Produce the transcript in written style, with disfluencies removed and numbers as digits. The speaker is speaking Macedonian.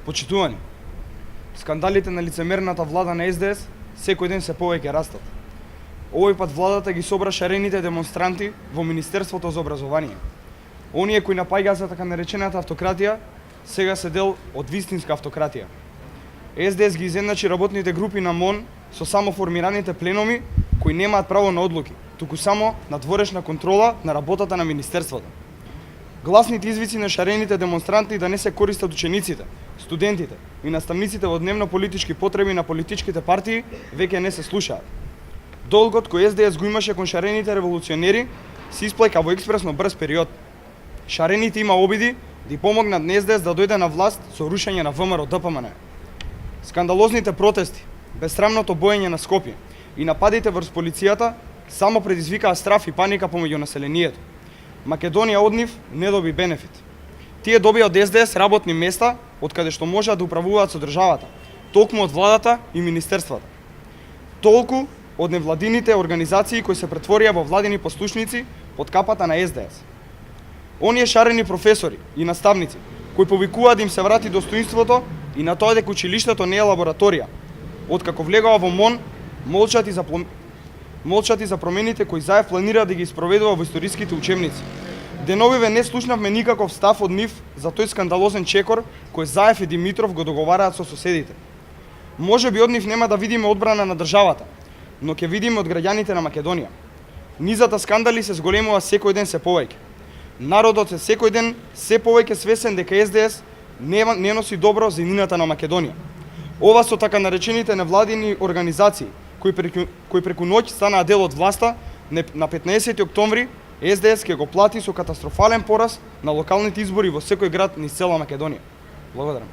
Почитувани, скандалите на лицемерната влада на СДС секој ден се повеќе растат. Овој пат владата ги собра шарените демонстранти во Министерството за образование. Оние кои напаѓаат за така наречената автократија, сега се дел од вистинска автократија. СДС ги изедначи работните групи на МОН со само формираните пленуми кои немаат право на одлуки, туку само на дворешна контрола на работата на Министерството. Гласните извици на шарените демонстранти да не се користат учениците, студентите и наставниците во дневно-политички потреби на политичките партии веќе не се слушаат. Долгот кој СДС го имаше кон шарените револуционери се исплека во експресно брз период. Шарените има обиди да и помогнат на СДС да дојде на власт со рушење на ВМРО ДПМН. Скандалозните протести, безсрамното боење на Скопје и нападите врз полицијата само предизвикаа страф и паника помеѓу населението. Македонија од нив не доби бенефит. Тие добија од СДС работни места од каде што можат да управуваат со државата, толку од владата и министерствата. Толку од невладините организации кои се претворија во владини послушници под капата на СДС. Оние шарени професори и наставници кои повикуваат да им се врати достоинството и на тоа дека училиштето не е лабораторија, откако влегоа во МОН, молчат и за промените кои Заев планира да ги спроведува во историските учебници. Деновиве не слушнавме никаков став од нив за тој скандалозен чекор кој Заев и Димитров го договараат со соседите. Може би од нив нема да видиме одбрана на државата, но ќе видиме од граѓаните на Македонија. Низата скандали се зголемува секој ден се повеќе. Народот е секој ден се повеќе свесен дека СДС не носи добро за иднината на Македонија. Ова со така наречените невладини организации кои преку ноќ станаа дел од власта, на 15 октомври СДС ќе го плати со катастрофален пораз на локалните избори во секој град низ цела Македонија. Благодарам.